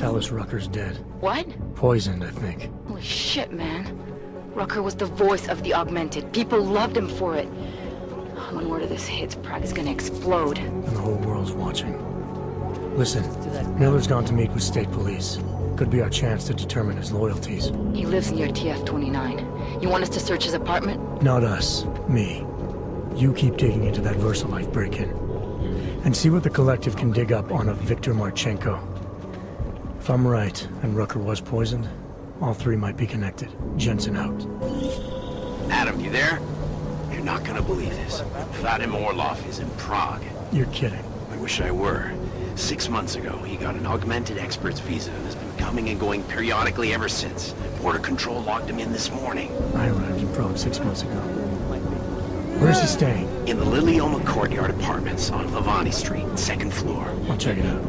tell us Rucker's dead. What? Poisoned, I think. Holy shit, man. Rucker was the voice of the Augmented. People loved him for it. When word of this hits, Prague is gonna explode. And the whole world's watching. Listen, Miller's gone to meet with state police. Could be our chance to determine his loyalties. He lives near TF-29. You want us to search his apartment? Not us. Me. You keep digging into that VersaLife break-in. And see what the Collective can dig up on a Viktor Marchenko. If I'm right, and Rucker was poisoned, all three might be connected. Jensen out. Adam, you there? You're not gonna believe this. Vadim Orlov is in Prague. You're kidding. I wish I were. 6 months ago, he got an augmented expert's visa and has been coming and going periodically ever since. Border Control logged him in this morning. I arrived in Prague 6 months ago. Where's he staying? In the Lilioma Courtyard Apartments on Lavani Street, 2nd floor. I'll check it out.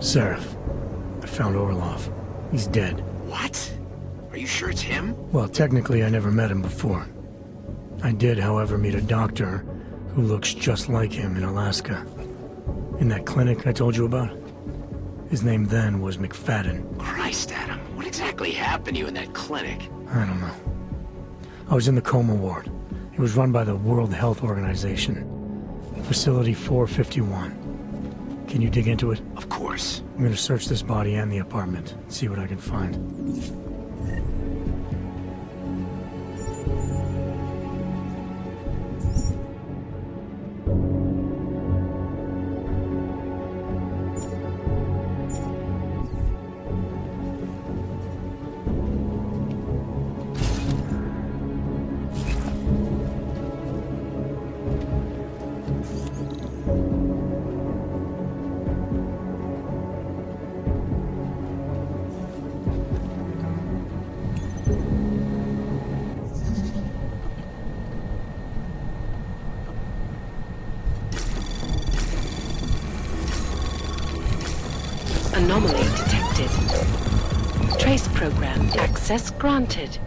Seraph, I found Orlov. He's dead. What? Are you sure it's him? Well, technically I never met him before. I did, however, meet a doctor who looks just like him in Alaska. In that clinic I told you about? His name then was McFadden. Christ, Adam. What exactly happened to you in that clinic? I don't know. I was in the coma ward. It was run by the World Health Organization. Facility 451. Can you dig into it? Of course. I'm gonna search this body and the apartment, see what I can find. Anomaly detected. Trace program access granted.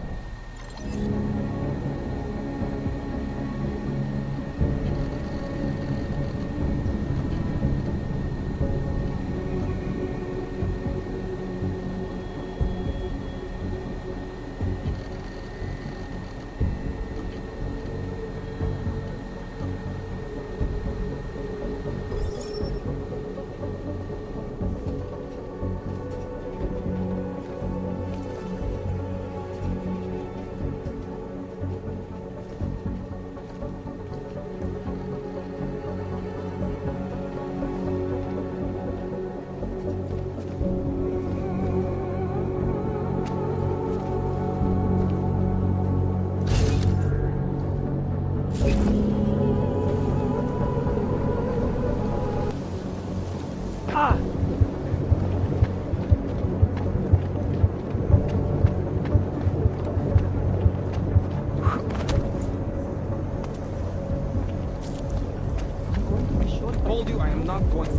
told you I am not going.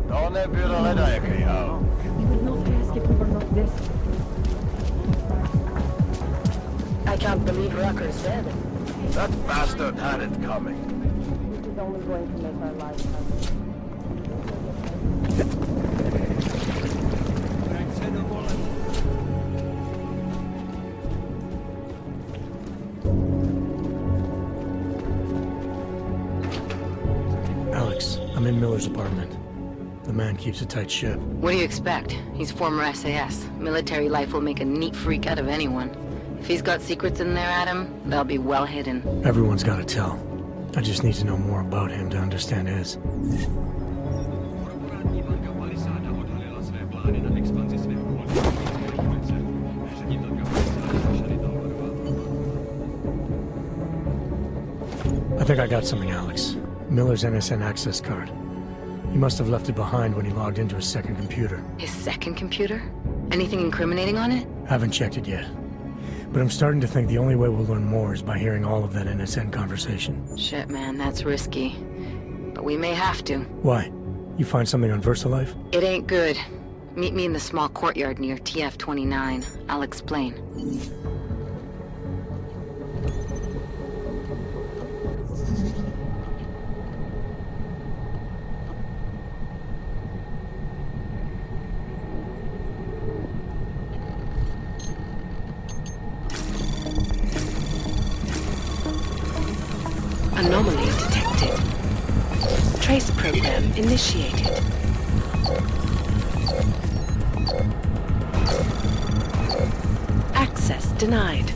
No ne bjuder ledajke, ja. You would not ask if we were not this. I can't believe Rucker's dead. That bastard had it coming. This is only going to make our lives harder. Alex, I'm in Miller's apartment. The man keeps a tight ship. What do you expect? He's former SAS. Military life will make a neat freak out of anyone. If he's got secrets in there, Adam, they'll be well hidden. Everyone's got to tell. I just need to know more about him to understand his. I think I got something, Alex. Miller's NSN access card. He must have left it behind when he logged into his second computer. His second computer? Anything incriminating on it? Haven't checked it yet. But I'm starting to think the only way we'll learn more is by hearing all of that NSN conversation. Shit, man, that's risky. But we may have to. Why? You find something on VersaLife? It ain't good. Meet me in the small courtyard near TF-29. I'll explain. Anomaly detected. Trace program initiated. Access denied.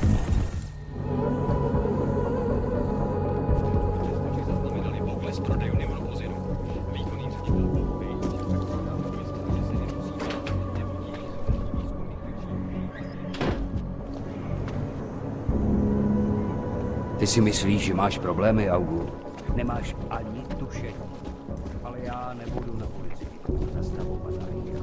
Ty si myslíš, že máš problémy, Augu? Nemáš ani tušení. Ale já nebudu na ulici zastavovat a rychle.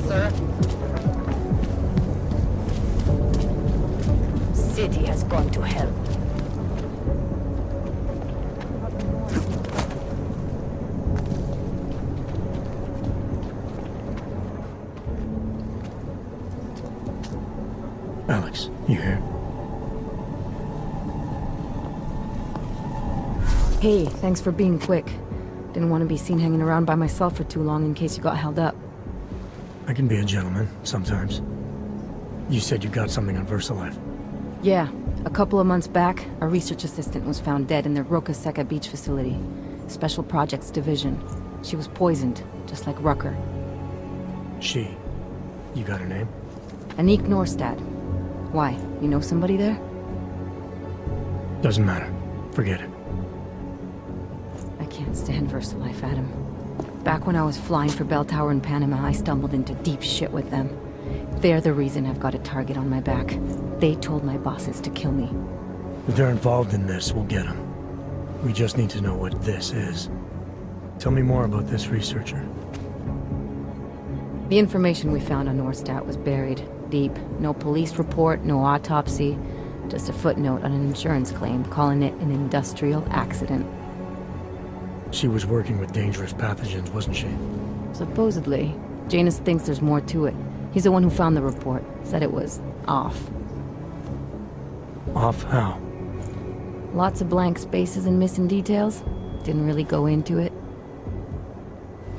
Sir? City has gone to hell. Alex, you here? Hey, thanks for being quick. Didn't want to be seen hanging around by myself for too long in case you got held up. I can be a gentleman, sometimes. You said you got something on VersaLife. Yeah, a couple of months back, a research assistant was found dead in the Roka Seca beach facility. Special Projects Division. She was poisoned, just like Rucker. She. You got her name? Anik Norstad. Why? You know somebody there? Doesn't matter. Forget it. I can't stand VersaLife, Adam. Back when I was flying for Bell Tower in Panama, I stumbled into deep shit with them. They're the reason I've got a target on my back. They told my bosses to kill me. If they're involved in this, we'll get them. We just need to know what this is. Tell me more about this researcher. The information we found on Norstad was buried deep. No police report, no autopsy. Just a footnote on an insurance claim calling it an industrial accident. She was working with dangerous pathogens, wasn't she? Supposedly. Janus thinks there's more to it. He's the one who found the report. Said it was off. Off how? Lots of blank spaces and missing details. Didn't really go into it.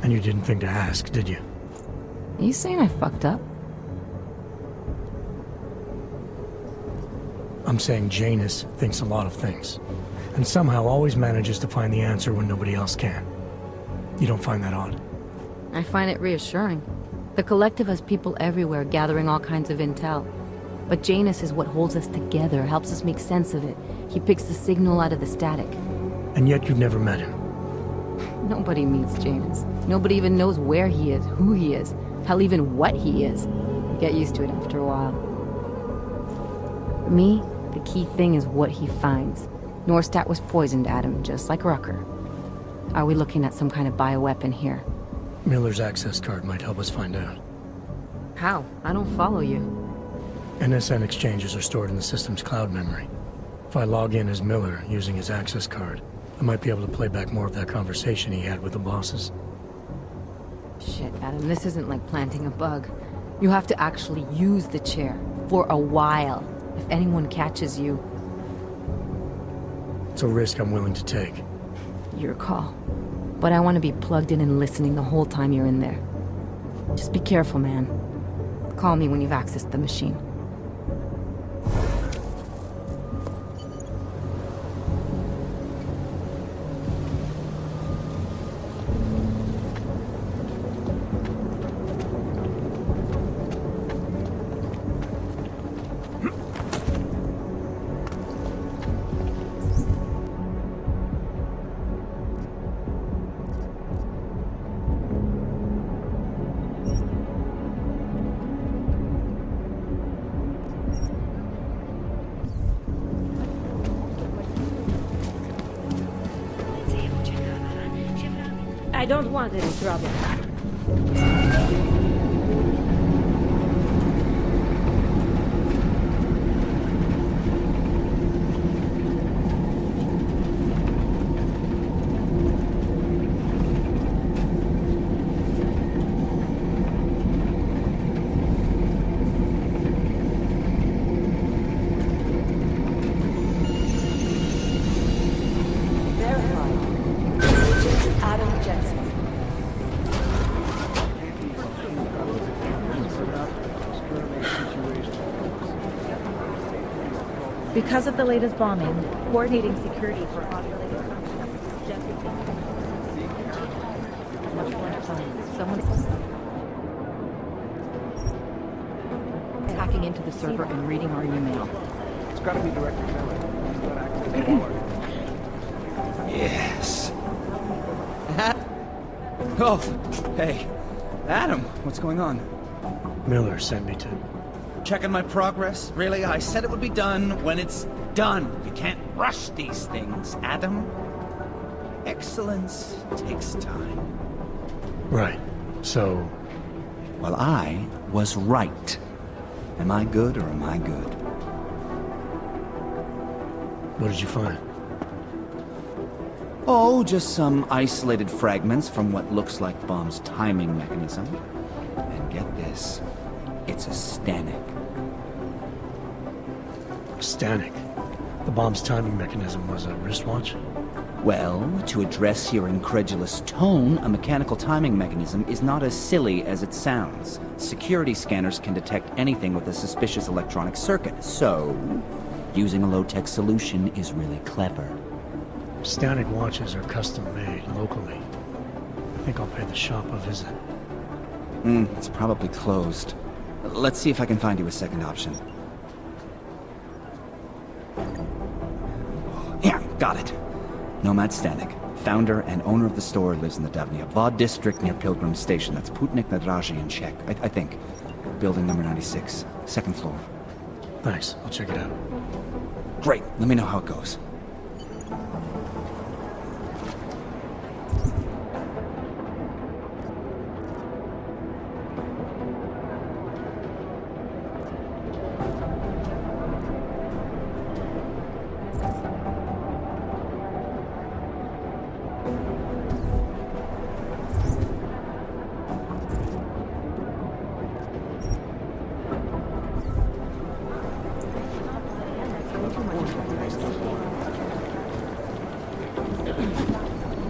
And you didn't think to ask, did you? Are you saying I fucked up? I'm saying Janus thinks a lot of things. And somehow always manages to find the answer when nobody else can. You don't find that odd? I find it reassuring. The Collective has people everywhere gathering all kinds of intel. But Janus is what holds us together, helps us make sense of it. He picks the signal out of the static. And yet you've never met him. Nobody meets Janus. Nobody even knows where he is, who he is. Hell, even what he is. Get used to it after a while. For me, the key thing is what he finds. Norstat was poisoned, Adam, just like Rucker. Are we looking at some kind of bioweapon here? Miller's access card might help us find out. How? I don't follow you. NSN exchanges are stored in the system's cloud memory. If I log in as Miller using his access card, I might be able to play back more of that conversation he had with the bosses. Shit, Adam, this isn't like planting a bug. You have to actually use the chair. For a while. If anyone catches you... It's a risk I'm willing to take. Your call. But I want to be plugged in and listening the whole time you're in there. Just be careful, man. Call me when you've accessed the machine. I don't want any trouble. Because of the latest bombing, coordinating security for populated much more fun. Someone Hacking into the server and reading our email. It's gotta be Director Miller. He's got access to all our... Yes. Oh, hey. Adam, what's going on? Miller sent me to... Checking my progress? Really? I said it would be done when it's done. You can't rush these things, Adam. Excellence takes time. Right. So... Well, I was right. Am I good or am I good? what did you find? Oh, just some isolated fragments from what looks like Bomb's timing mechanism. And get this, it's a Stanek. Stanek. The bomb's timing mechanism was a wristwatch? Well, to address your incredulous tone, a mechanical timing mechanism is not as silly as it sounds. Security scanners can detect anything with a suspicious electronic circuit, so using a low-tech solution is really clever. Stanek watches are custom-made locally. I think I'll pay the shop a visit. It's probably closed. Let's see if I can find you a second option. Yeah, got it. Nomad Stanek, founder and owner of the store, lives in the Davnia Vod district near Pilgrim Station. That's Putnik Nadraji in Czech, I think. Building number 96, second floor. Thanks, I'll check it out. Great, let me know how it goes.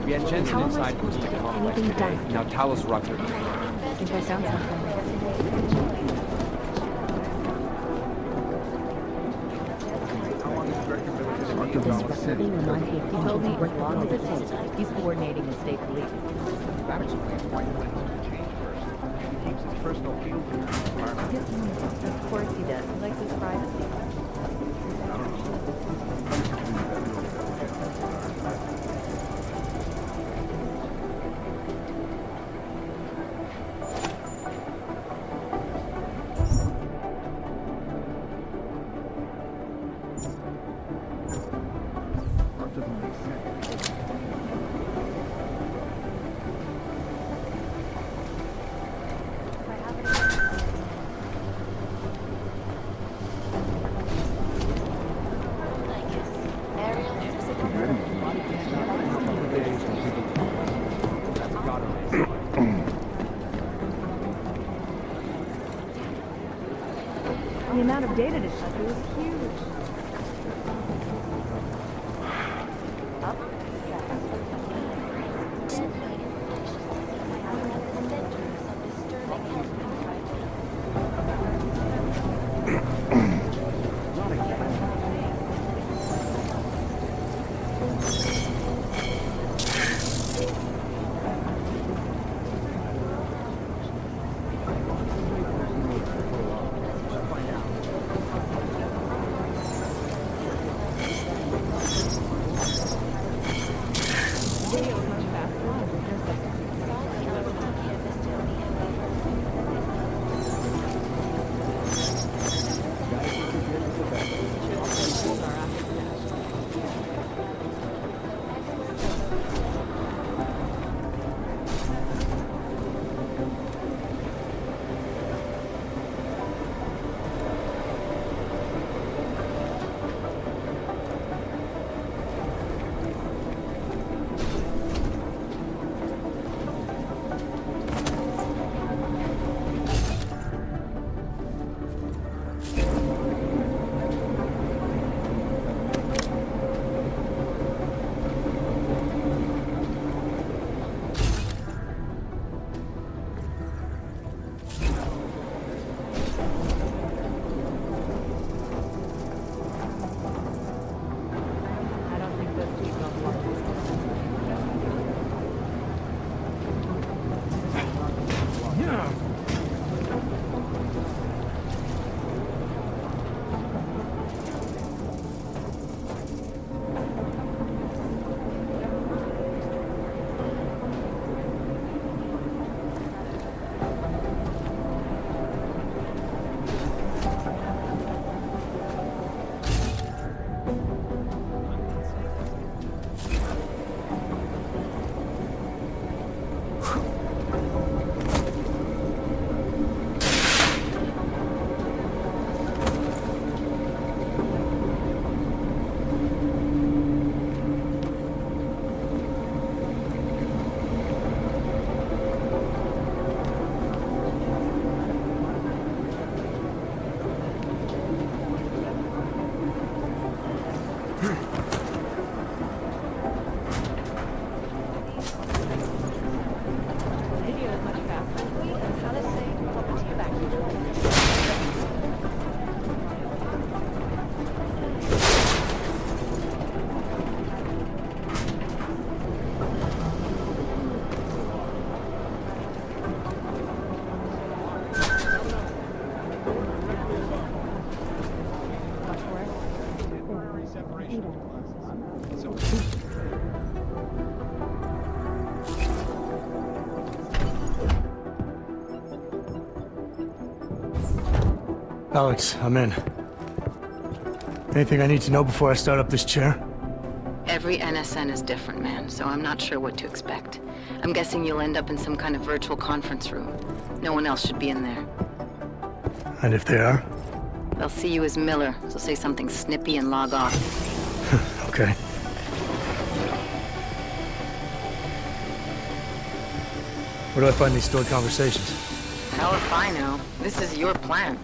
We had Jensen inside who was to come like today. Now tell us, Rucker. I think I found something. He told me as long as it takes, he's coordinating with state police. That explains why he went to change first. He keeps his personal field to his environment. Of course he does. He likes his privacy. The amount of data to check through is huge. Alex, I'm in. Anything I need to know before I start up this chair? Every NSN is different, man, so I'm not sure what to expect. I'm guessing you'll end up in some kind of virtual conference room. No one else should be in there. And if they are? They'll see you as Miller, so say something snippy and log off. Okay. Where do I find these stored conversations? Hell if I know. This is your plan.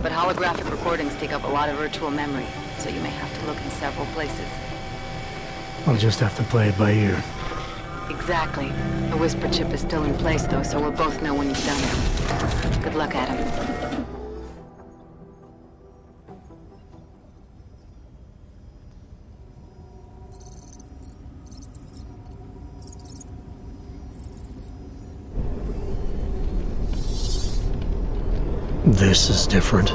But holographic recordings take up a lot of virtual memory, so you may have to look in several places. I'll just have to play it by ear. Exactly. The whisper chip is still in place, though, so we'll both know when you've done it. Good luck, Adam. This is different.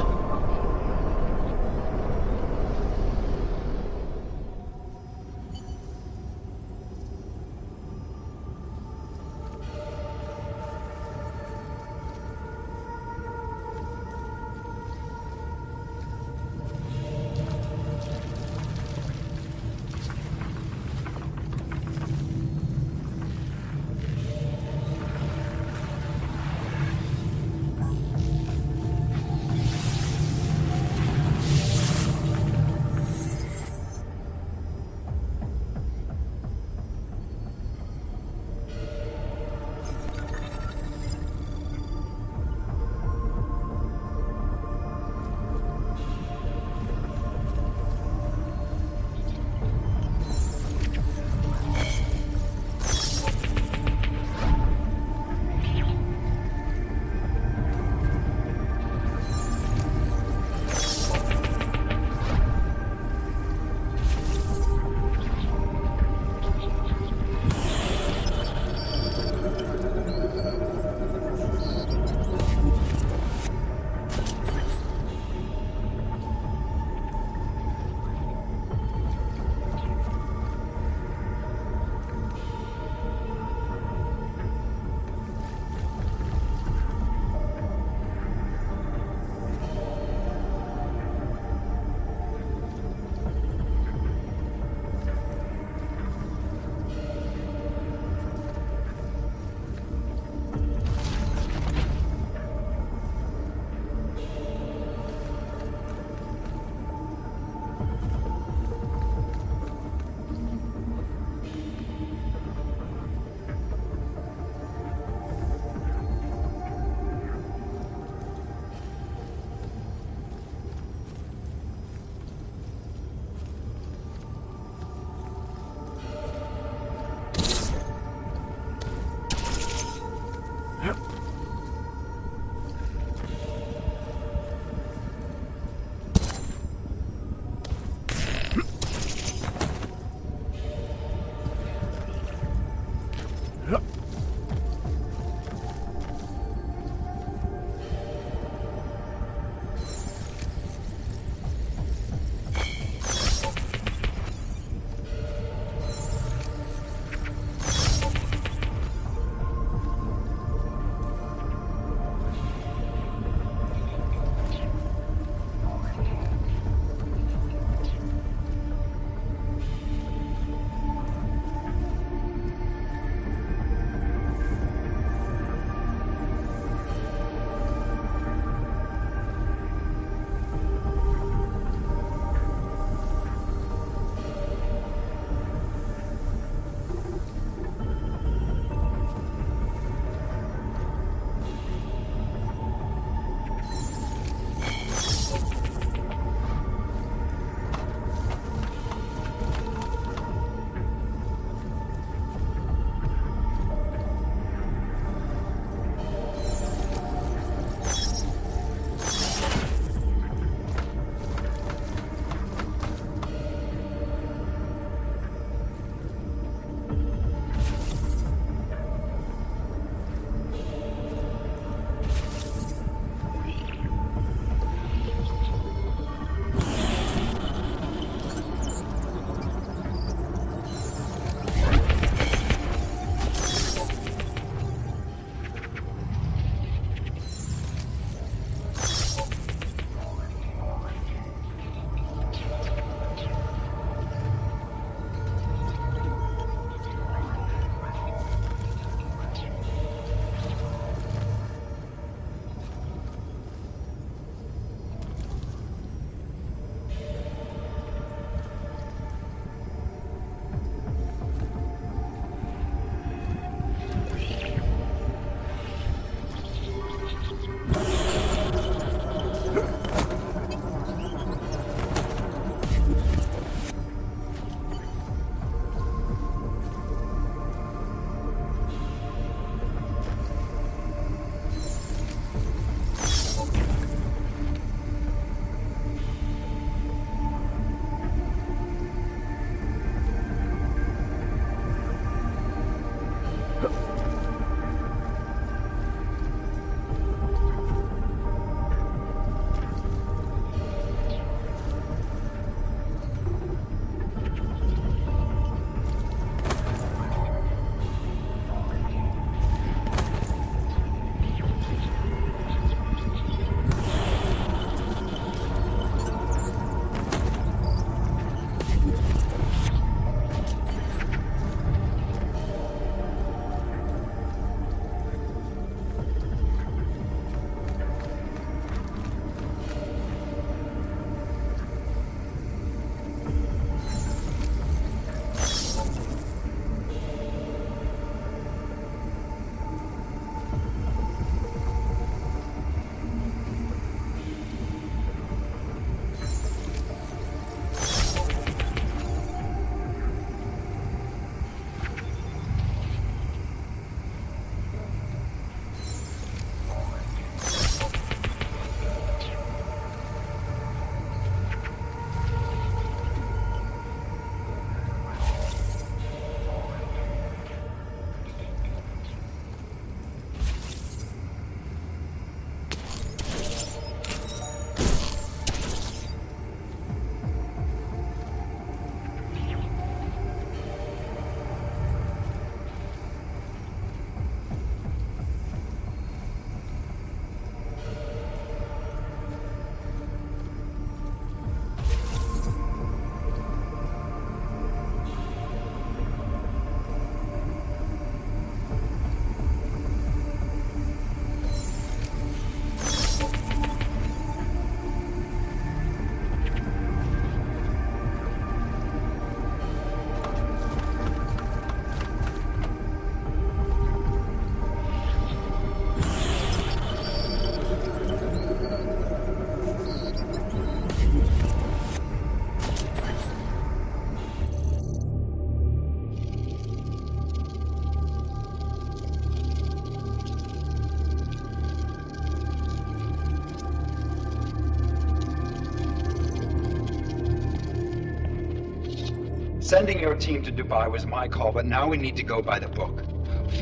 Sending your team to Dubai was my call, but now we need to go by the book.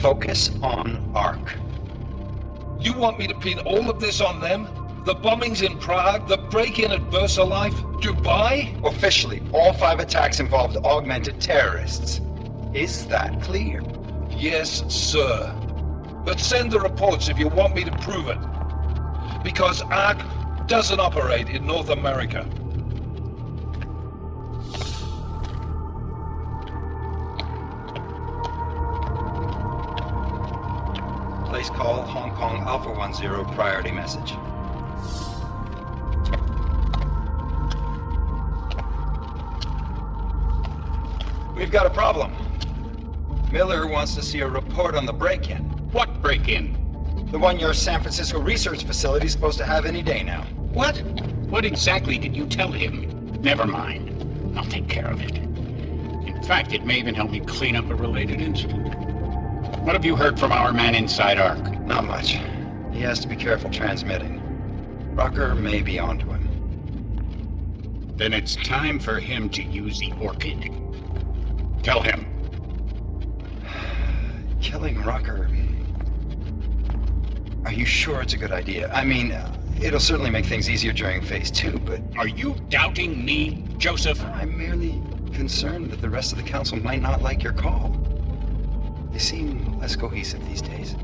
Focus on ARC. You want me to pin all of this on them? The bombings in Prague, the break-in at VersaLife, Dubai? Officially, all 5 attacks involved augmented terrorists. Is that clear? Yes, sir. But send the reports if you want me to prove it. Because ARC doesn't operate in North America. Place call Hong Kong Alpha 10 priority message. We've got a problem. Miller wants to see a report on the break-in. What break-in? The one your San Francisco research facility is supposed to have any day now. What? What exactly did you tell him? Never mind. I'll take care of it. In fact, it may even help me clean up a related incident. What have you heard from our man inside ARC? Not much. He has to be careful transmitting. Rucker may be onto him. Then it's time for him to use the Orchid. Tell him. Killing Rucker... Are you sure it's a good idea? I mean, it'll certainly make things easier during Phase 2, but... Are you doubting me, Joseph? I'm merely concerned that the rest of the Council might not like your call. They seem less cohesive these days.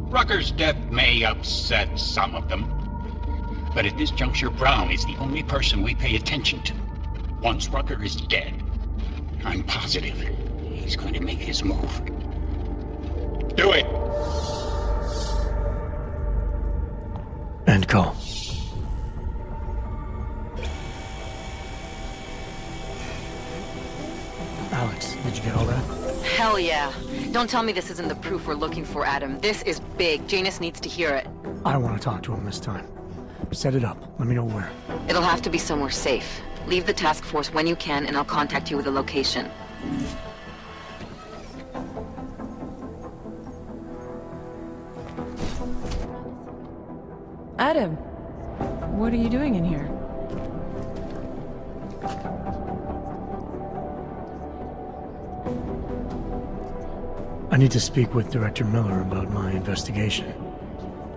Rucker's death may upset some of them. But at this juncture, Brown is the only person we pay attention to. Once Rucker is dead, I'm positive he's going to make his move. Do it! End call. Alex, did you get all that? Hell yeah. Don't tell me this isn't the proof we're looking for, Adam. This is big. Janus needs to hear it. I want to talk to him this time. Set it up. Let me know where. It'll have to be somewhere safe. Leave the task force when you can, and I'll contact you with a location. Adam, what are you doing in here? I need to speak with Director Miller about my investigation.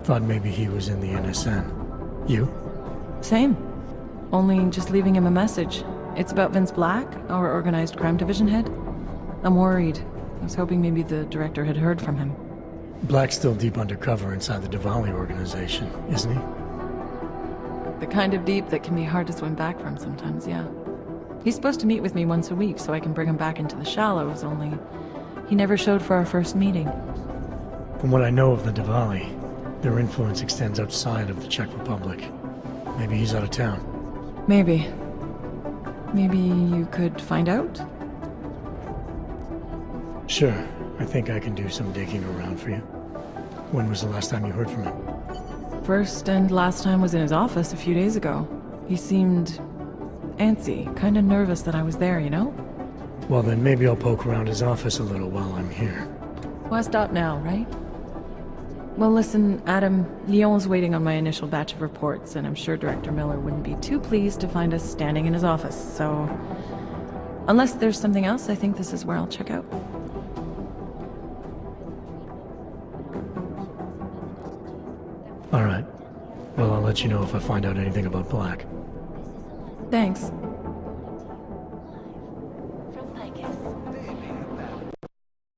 Thought maybe he was in the NSN. You? Same. Only just leaving him a message. It's about Vince Black, our organized crime division head. I'm worried. I was hoping maybe the director had heard from him. Black's still deep undercover inside the Diwali organization, isn't he? The kind of deep that can be hard to swim back from sometimes, yeah. He's supposed to meet with me once a week so I can bring him back into the shallows, only he never showed for our first meeting. From what I know of the Diwali, their influence extends outside of the Czech Republic. Maybe he's out of town. Maybe. Maybe you could find out? Sure. I think I can do some digging around for you. When was the last time you heard from him? First and last time was in his office a few days ago. He seemed antsy, kind of nervous that I was there, you know? Well, then maybe I'll poke around his office a little while I'm here. Why stop now, right? Well, listen, Adam, Lyon's waiting on my initial batch of reports, and I'm sure Director Miller wouldn't be too pleased to find us standing in his office, so... Unless there's something else, I think this is where I'll check out. All right. Well, I'll let you know if I find out anything about Black. Thanks.